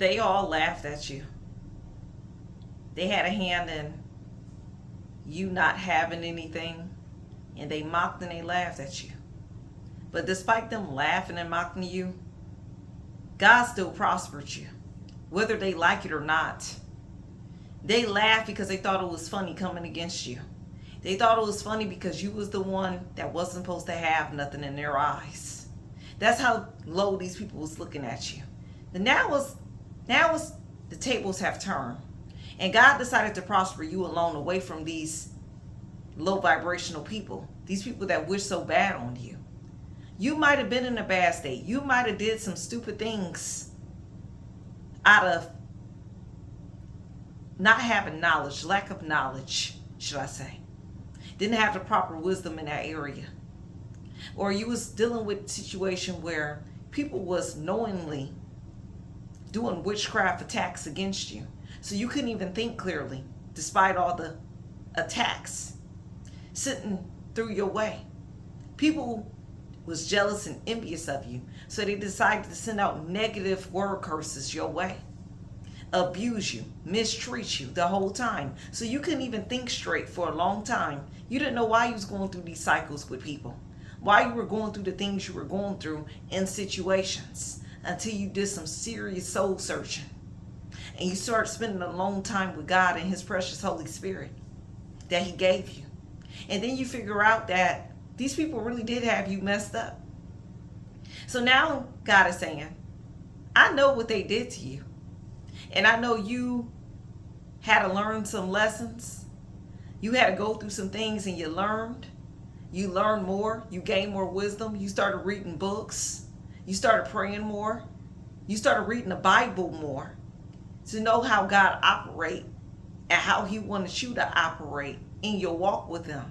They all laughed at you. They had a hand in you not having anything, and they mocked and they laughed at you. But despite them laughing and mocking you, God still prospered you, whether they like it or not. They laughed because they thought it was funny coming against you. They thought it was funny because you was the one that wasn't supposed to have nothing in their eyes. That's how low these people was looking at you. And now the tables have turned. And God decided to prosper you alone, away from these low vibrational people. These people that wish so bad on you. You might have been in a bad state. You might have did some stupid things out of not having knowledge, lack of knowledge, should I say. Didn't have the proper wisdom in that area. Or you was dealing with a situation where people was knowingly doing witchcraft attacks against you. So you couldn't even think clearly, despite all the attacks sitting through your way. People was jealous and envious of you, so they decided to send out negative word curses your way, abuse you, mistreat you the whole time. So you couldn't even think straight for a long time. You didn't know why you was going through these cycles with people, why you were going through the things you were going through in situations, until you did some serious soul searching. And you start spending a long time with God and His precious Holy Spirit that He gave you. And then you figure out that these people really did have you messed up. So now God is saying, I know what they did to you. And I know you had to learn some lessons. You had to go through some things and you learned. You learned more. You gained more wisdom. You started reading books. You started praying more. You started reading the Bible more, to know how God operates and how He wanted you to operate in your walk with Him.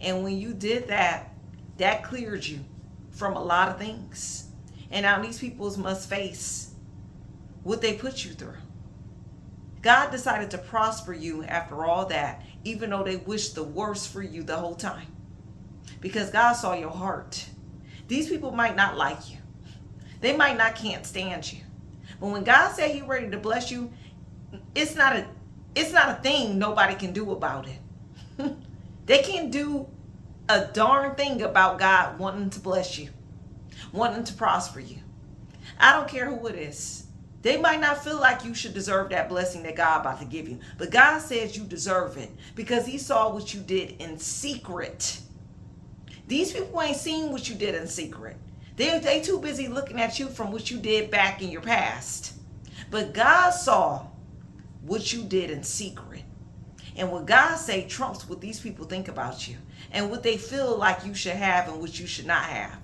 And when you did that, that cleared you from a lot of things. And now these people must face what they put you through. God decided to prosper you after all that, even though they wished the worst for you the whole time. Because God saw your heart. These people might not like you. They might not can't stand you. But when God said He ready to bless you, it's not a thing nobody can do about it. They can't do a darn thing about God wanting to bless you, wanting to prosper you. I don't care who it is. They might not feel like you should deserve that blessing that God about to give you. But God says you deserve it because He saw what you did in secret. These people ain't seen what you did in secret. They too busy looking at you from what you did back in your past. But God saw what you did in secret. And what God say trumps what these people think about you and what they feel like you should have and what you should not have.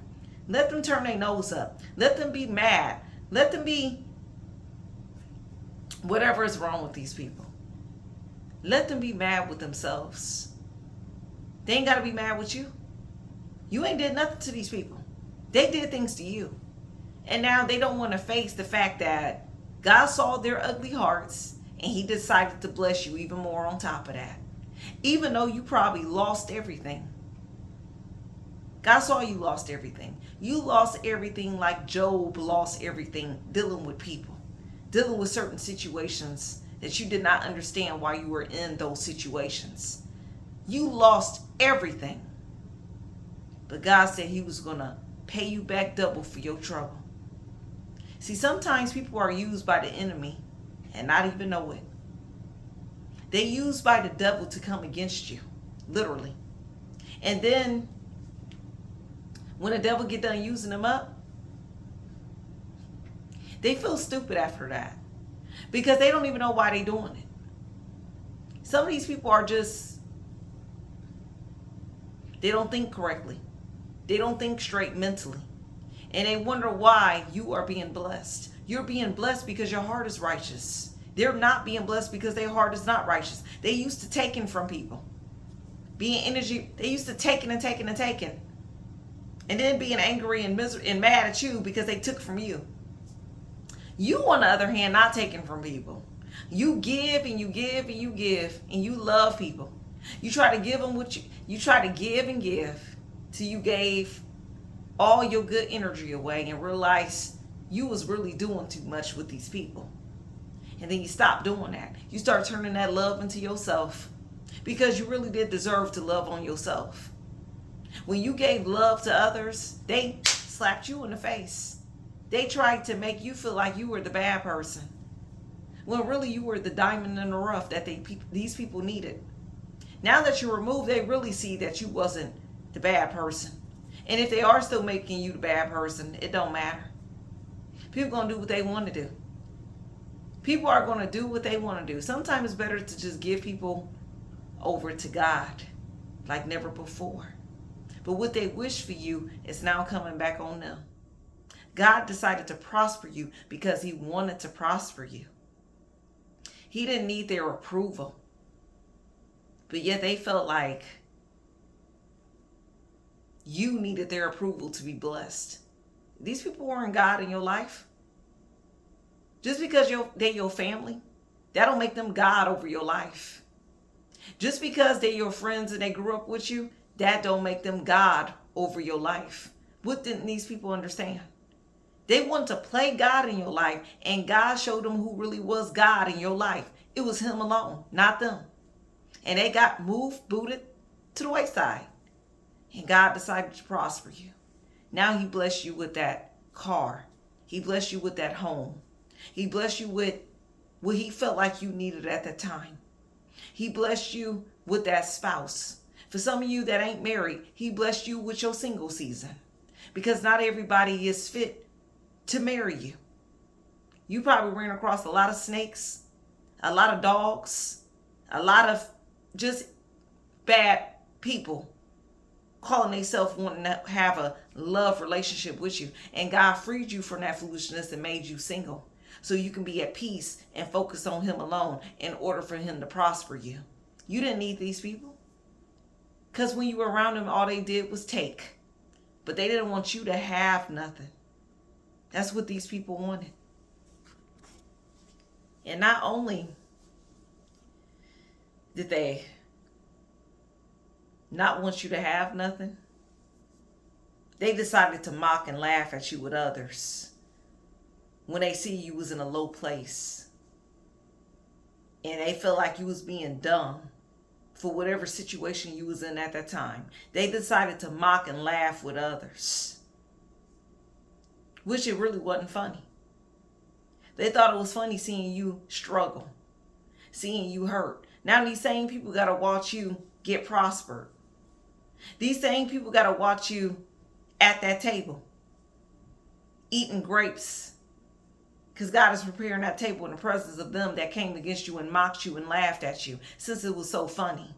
Let them turn their nose up. Let them be mad. Let them be whatever is wrong with these people. Let them be mad with themselves. They ain't got to be mad with you. You ain't did nothing to these people. They did things to you. And now they don't want to face the fact that God saw their ugly hearts and He decided to bless you even more on top of that. Even though you probably lost everything. God saw you lost everything. You lost everything like Job lost everything dealing with people. Dealing with certain situations that you did not understand why you were in those situations. You lost everything. But God said He was going to pay you back double for your trouble. See, sometimes people are used by the enemy and not even know it. They used by the devil to come against you, literally. And then when the devil get done using them up, they feel stupid after that because they don't even know why they're doing it. Some of these people are just, they don't think correctly. They don't think straight mentally. And they wonder why you are being blessed. You're being blessed because your heart is righteous. They're not being blessed because their heart is not righteous. They used to taking from people. Being energy, they used to taking and taking and taking. And then being angry and mad at you because they took from you. You, on the other hand, not taking from people. You give and you give and you give and you love people. You try to give them what you try to give and give till you gave all your good energy away and realize you was really doing too much with these people. And then you stop doing that. You start turning that love into yourself, because you really did deserve to love on yourself. When you gave love to others, they slapped you in the face. They tried to make you feel like you were the bad person, when really you were the diamond in the rough that these people needed. Now that you're removed, they really see that you wasn't the bad person. And if they are still making you the bad person, it don't matter. People going to do what they want to do. People are going to do what they want to do. Sometimes it's better to just give people over to God like never before. But what they wish for you is now coming back on them. God decided to prosper you because he wanted to prosper you. He didn't need their approval. But yet they felt like you needed their approval to be blessed. These people weren't God in your life. Just because they're your family, that don't make them God over your life. Just because they're your friends and they grew up with you, that don't make them God over your life. What didn't these people understand? They wanted to play God in your life, and God showed them who really was God in your life. It was him alone, not them. And they got booted to the wayside. And God decided to prosper you. Now he blessed you with that car. He blessed you with that home. He blessed you with what he felt like you needed at that time. He blessed you with that spouse. For some of you that ain't married, he blessed you with your single season. Because not everybody is fit to marry you. You probably ran across a lot of snakes, a lot of dogs, a lot of just bad people calling themselves wanting to have a love relationship with you. And God freed you from that foolishness and made you single, so you can be at peace and focus on him alone in order for him to prosper you. You didn't need these people, because when you were around them, all they did was take. But they didn't want you to have nothing. That's what these people wanted. And not only did they not want you to have nothing, they decided to mock and laugh at you with others when they see you was in a low place. And they felt like you was being dumb for whatever situation you was in at that time. They decided to mock and laugh with others, which it really wasn't funny. They thought it was funny seeing you struggle, seeing you hurt. Now these same people got to watch you get prospered. These same people got to watch you at that table eating grapes, because God is preparing that table in the presence of them that came against you and mocked you and laughed at you, since it was so funny.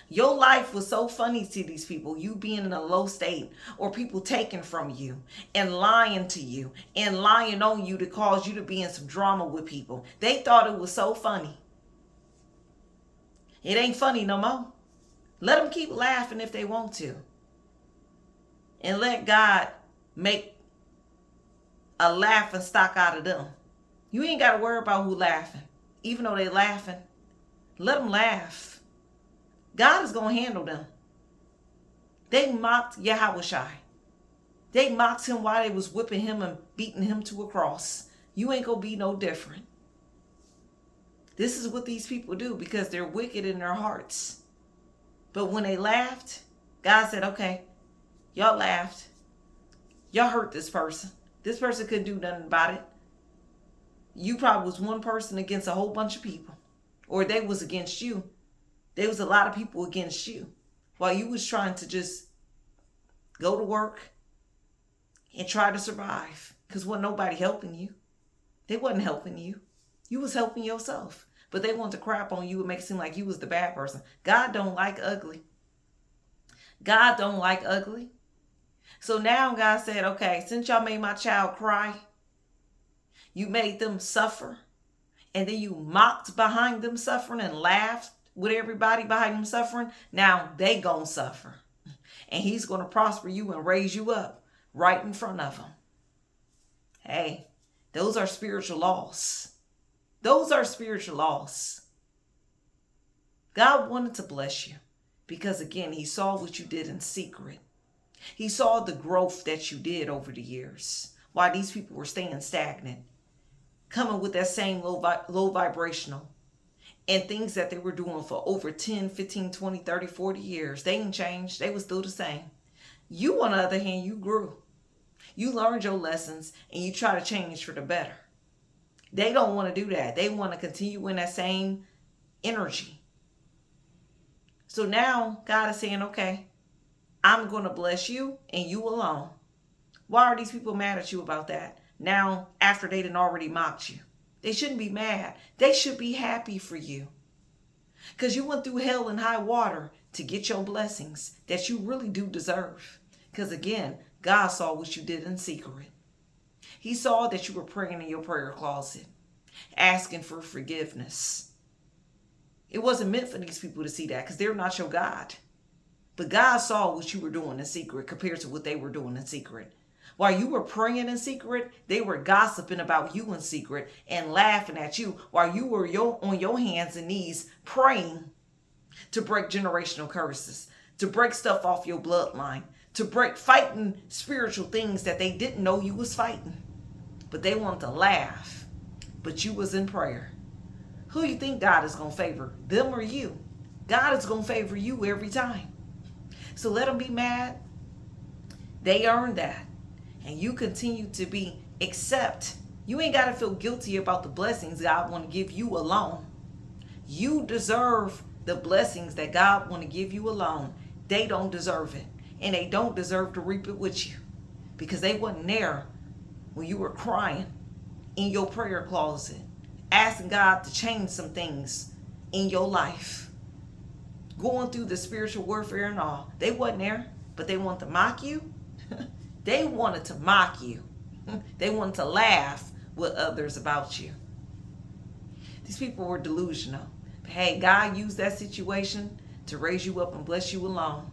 Your life was so funny to these people, you being in a low state, or people taking from you and lying to you and lying on you to cause you to be in some drama with people. They thought it was so funny. It ain't funny no more. Let them keep laughing if they want to. And let God make a laughing stock out of them. You ain't got to worry about who laughing. Even though they laughing, let them laugh. God is going to handle them. They mocked Yahushua. They mocked him while they was whipping him and beating him to a cross. You ain't going to be no different. This is what these people do because they're wicked in their hearts. But when they laughed, God said, okay, y'all laughed. Y'all hurt this person. This person couldn't do nothing about it. You probably was one person against a whole bunch of people. Or they was against you. There was a lot of people against you. While you was trying to just go to work and try to survive. Because wasn't nobody helping you. They wasn't helping you. You was helping yourself. But they want to crap on you and make it seem like you was the bad person. God don't like ugly. God don't like ugly. So now God said, okay, since y'all made my child cry, you made them suffer, and then you mocked behind them suffering and laughed with everybody behind them suffering, now they gonna suffer. And he's gonna prosper you and raise you up right in front of them. Hey, those are spiritual laws. Those are spiritual laws. God wanted to bless you because, again, he saw what you did in secret. He saw the growth that you did over the years while these people were staying stagnant, coming with that same low vibrational and things that they were doing for over 10, 15, 20, 30, 40 years. They didn't change. They were still the same. You, on the other hand, you grew. You learned your lessons and you try to change for the better. They don't want to do that. They want to continue in that same energy. So now God is saying, okay, I'm going to bless you and you alone. Why are these people mad at you about that? Now, after they done already mocked you. They shouldn't be mad. They should be happy for you. Because you went through hell and high water to get your blessings that you really do deserve. Because again, God saw what you did in secret. He saw that you were praying in your prayer closet, asking for forgiveness. It wasn't meant for these people to see that because they're not your God. But God saw what you were doing in secret compared to what they were doing in secret. While you were praying in secret, they were gossiping about you in secret and laughing at you while you were on your hands and knees praying to break generational curses, to break stuff off your bloodline, to break fighting spiritual things that they didn't know you was fighting. But they wanted to laugh, but you was in prayer. Who you think God is going to favor, them or you? God is going to favor you every time. So let them be mad. They earned that. And you continue to be accept. You ain't got to feel guilty about the blessings God want to give you alone. You deserve the blessings that God want to give you alone. They don't deserve it. And they don't deserve to reap it with you. Because they wasn't there when you were crying in your prayer closet, asking God to change some things in your life, going through the spiritual warfare and all. They wasn't there, but they want to mock you. They wanted to mock you. They wanted to laugh with others about you. These people were delusional. But hey, God used that situation to raise you up and bless you alone.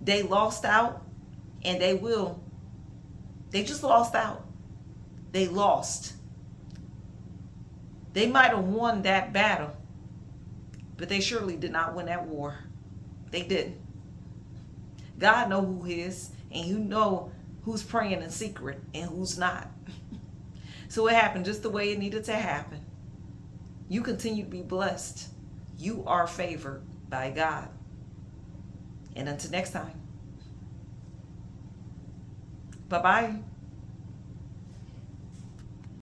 They lost out, and they will. They just lost out. They lost. They might have won that battle, but they surely did not win that war. They didn't. God knows who is, and you know who's praying in secret and who's not. So it happened just the way it needed to happen. You continue to be blessed. You are favored by God. And until next time. Bye-bye.